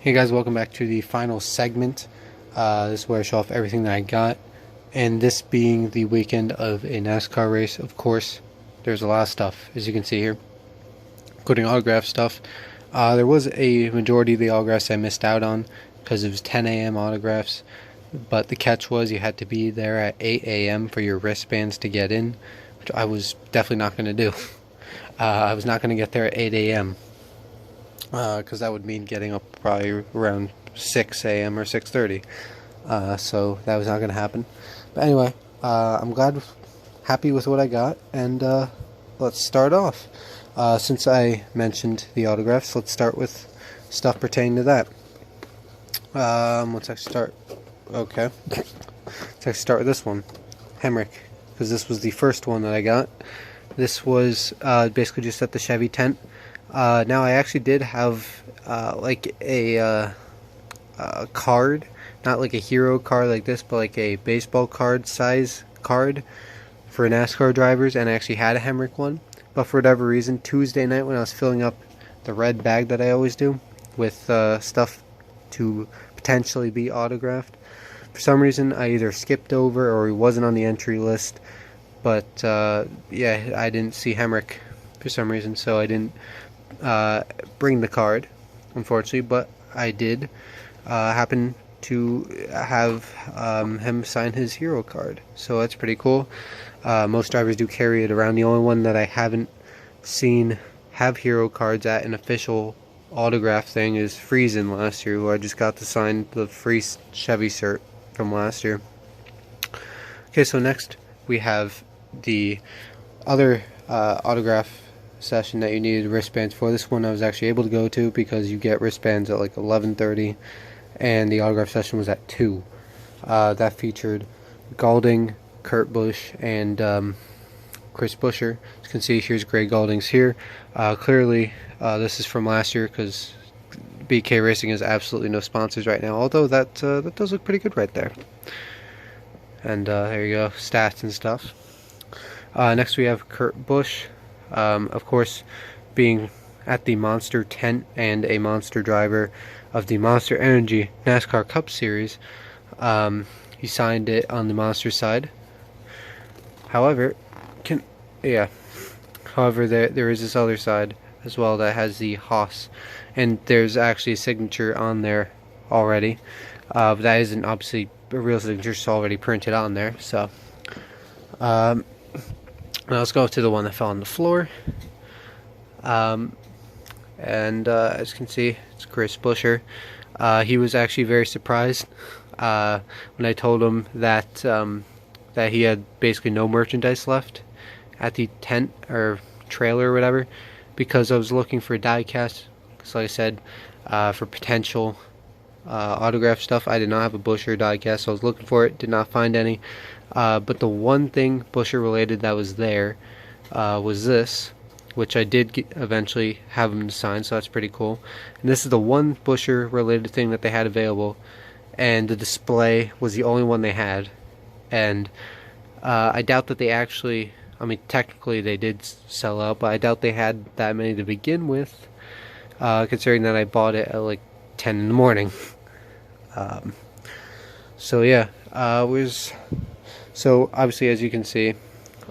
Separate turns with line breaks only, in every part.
Hey guys, welcome back to the final segment. This is where I show off everything that I got. And this being the weekend of a NASCAR race, of course, there's a lot of stuff, as you can see here, including autograph stuff. There was a majority of the autographs I missed out on because it was 10 a.m. autographs. But the catch was you had to be there at 8 a.m. for your wristbands to get in, which I was definitely not going to do. I was not going to get there at 8 a.m. Because that would mean getting up probably around 6 a.m. or 6:30. So that was not going to happen. But anyway, I'm happy with what I got, and let's start off. Since I mentioned the autographs, let's start with stuff pertaining to that. Let's actually start. Okay. Let's actually start with this one, Hemric, because this was the first one that I got. This was basically just at the Chevy tent. Now I actually did have like a card, not like a hero card like this, but like a baseball card size card for NASCAR drivers, and I actually had a Hemric one. But for whatever reason, Tuesday night when I was filling up the red bag that I always do with stuff to potentially be autographed, for some reason I either skipped over or he wasn't on the entry list. But yeah, I didn't see Hemric for some reason, so I didn't bring the card, unfortunately, but I did happen to have him sign his hero card, so that's pretty cool. Most drivers do carry it around. The only one that I haven't seen have hero cards at an official autograph thing is Friesen last year, who I just got to sign the free Chevy shirt from last year. Okay, so next we have the other autograph session that you needed wristbands for. This one I was actually able to go to because you get wristbands at like 11:30, and the autograph session was at 2. That featured Gaulding, Kurt Busch, and Chris Buscher. As you can see, here's Greg Gaulding's here. Clearly, this is from last year because BK Racing has absolutely no sponsors right now, although that does look pretty good right there. And there you go, stats and stuff. Next we have Kurt Busch. Of course, being at the Monster tent and a Monster driver of the Monster Energy NASCAR Cup Series, he signed it on the Monster side. However, there is this other side as well that has the Haas, and there's actually a signature on there already. But that isn't obviously a real signature, it's already printed on there. So now let's go to the one that fell on the floor. And as you can see, it's Chris Buscher. He was actually very surprised when I told him that that he had basically no merchandise left at the tent or trailer or whatever, because I was looking for a diecast. Because like I said, for potential autograph stuff, I did not have a Buscher diecast, so I was looking for it, did not find any. But the one thing Buscher related that was there was this, which I did eventually have him to sign, so that's pretty cool. And this is the one Buscher related thing that they had available, and the display was the only one they had. And I doubt that they actually, I mean, technically they did sell out, but I doubt they had that many to begin with, considering that I bought it at like 10 in the morning. So yeah, so obviously, as you can see,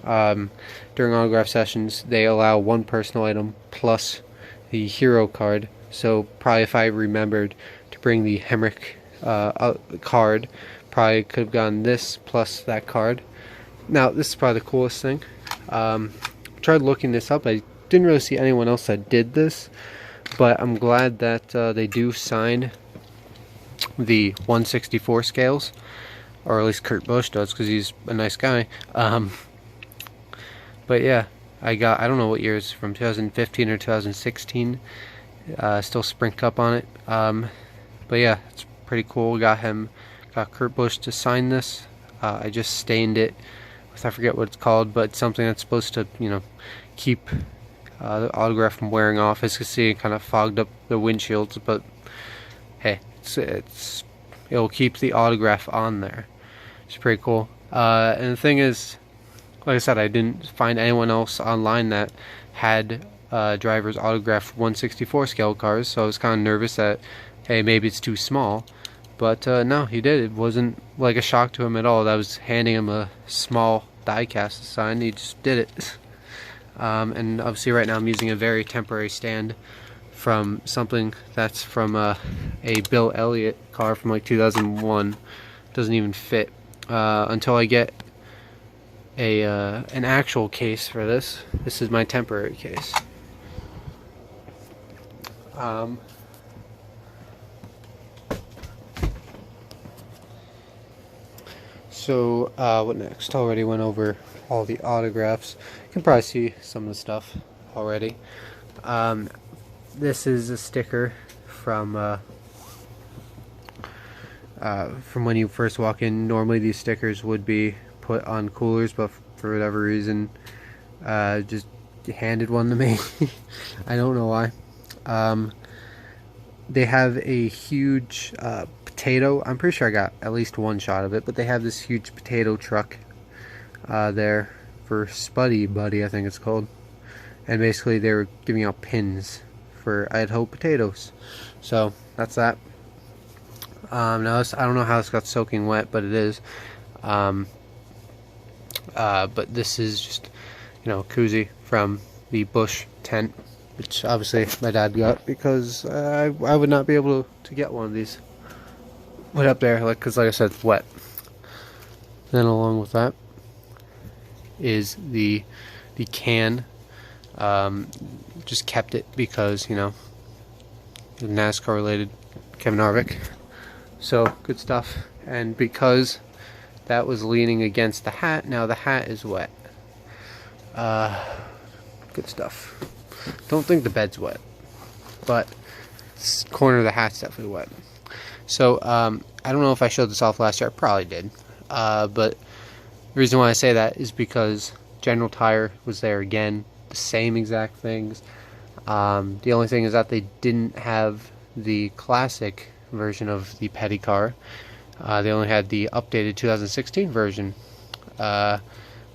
during autograph sessions they allow one personal item plus the hero card. So probably if I remembered to bring the Hemric card, probably could have gotten this plus that card. Now this is probably the coolest thing. Tried looking this up. I didn't really see anyone else that did this, but I'm glad that they do sign the 1/64 scales, or at least Kurt Busch does, because he's a nice guy. But yeah, I don't know what year it's from, 2015 or 2016. Still Sprint Cup on it. But yeah, it's pretty cool. Got Kurt Busch to sign this. I just stained it with, I forget what it's called, but it's something that's supposed to, keep the autograph from wearing off. As you can see, it kind of fogged up the windshields, but hey, it'll keep the autograph on there. It's pretty cool. And the thing is, like I said, I didn't find anyone else online that had drivers autographed 1/64 scale cars, so I was kind of nervous that hey, maybe it's too small. But no, he did. It wasn't like a shock to him at all. I was handing him a small diecast sign. He just did it. And obviously right now I'm using a very temporary stand from something that's from a Bill Elliott car from like 2001. Doesn't even fit until I get an actual case for this. This is my temporary case. So what next? Already went over all the autographs. You can probably see some of the stuff already. This is a sticker from when you first walk in. Normally these stickers would be put on coolers, but for whatever reason just handed one to me. I don't know why. They have a huge potato. I'm pretty sure I got at least one shot of it, but they have this huge potato truck there for Spuddy Buddy, I think it's called. And basically they were giving out pins for Idaho potatoes. So that's that. Now this, I don't know how this got soaking wet, but it is. But this is just, you know, a koozie from the Busch tent, which obviously my dad got because I would not be able to get one of these. Went up there, because like I said, it's wet. Then along with that is the can. Just kept it because, you know, NASCAR related, Kevin Harvick. So good stuff. And because that was leaning against the hat, now the hat is wet. Good stuff. Don't think the bed's wet, but this corner of the hat's definitely wet. So I don't know if I showed this off last year. I probably did. But the reason why I say that is because General Tire was there again. The same exact things. The only thing is that they didn't have the classic version of the Petty car. They only had the updated 2016 version. But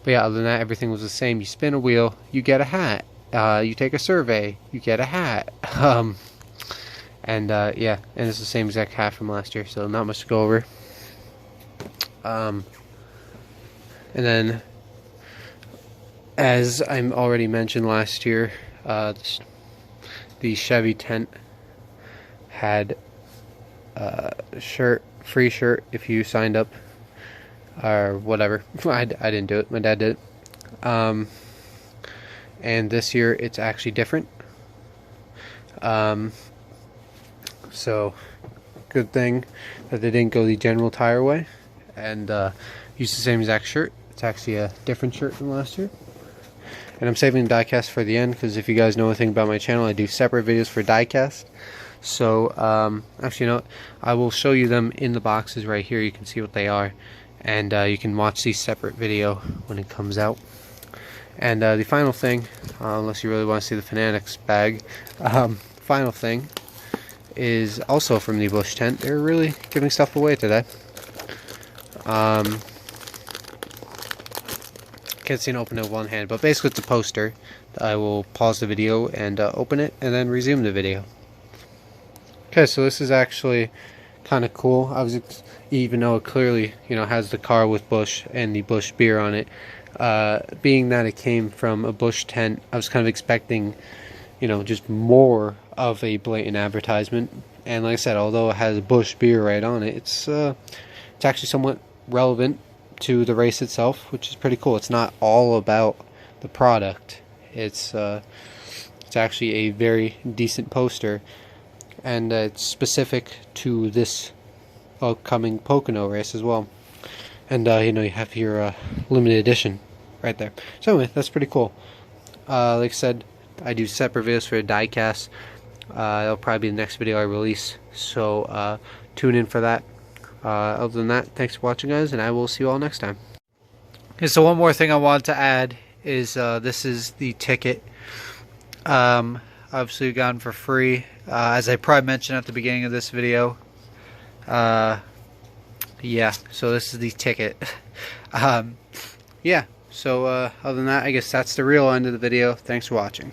yeah, other than that, everything was the same. You spin a wheel, you get a hat. You take a survey, you get a hat. And yeah, and it's the same exact hat from last year, so not much to go over. And then, as I already mentioned last year, the Chevy tent had a free shirt if you signed up, or whatever. I didn't do it, my dad did it. And this year it's actually different. So good thing that they didn't go the General Tire way and use the same exact shirt. It's actually a different shirt from last year. And I'm saving the diecast for the end, because if you guys know anything about my channel, I do separate videos for diecast. So actually, you know what? I will show you them in the boxes right here. You can see what they are, and you can watch the separate video when it comes out. And the final thing, unless you really want to see the Fanatics bag, final thing is also from the Busch tent. They're really giving stuff away today. Can't see and open it with one hand, but basically it's a poster. I will pause the video and open it, and then resume the video. Okay, so this is actually kind of cool. Even though it clearly, you know, has the car with Busch and the Busch beer on it, being that it came from a Busch tent, I was kind of expecting, you know, just more of a blatant advertisement. And like I said, although it has Busch beer right on it, it's actually somewhat relevant to the race itself, which is pretty cool. It's not all about the product. It's actually a very decent poster, and it's specific to this upcoming Pocono race as well. And you know, you have your limited edition right there. So anyway, that's pretty cool. Like I said, I do separate videos for diecast. That'll probably be the next video I release, so tune in for that. Other than that, thanks for watching, guys, and I will see you all next time. Okay, so one more thing I wanted to add is this is the ticket. Obviously gotten for free, as I probably mentioned at the beginning of this video. Yeah, so this is the ticket. Yeah, so other than that, I guess that's the real end of the video. Thanks for watching.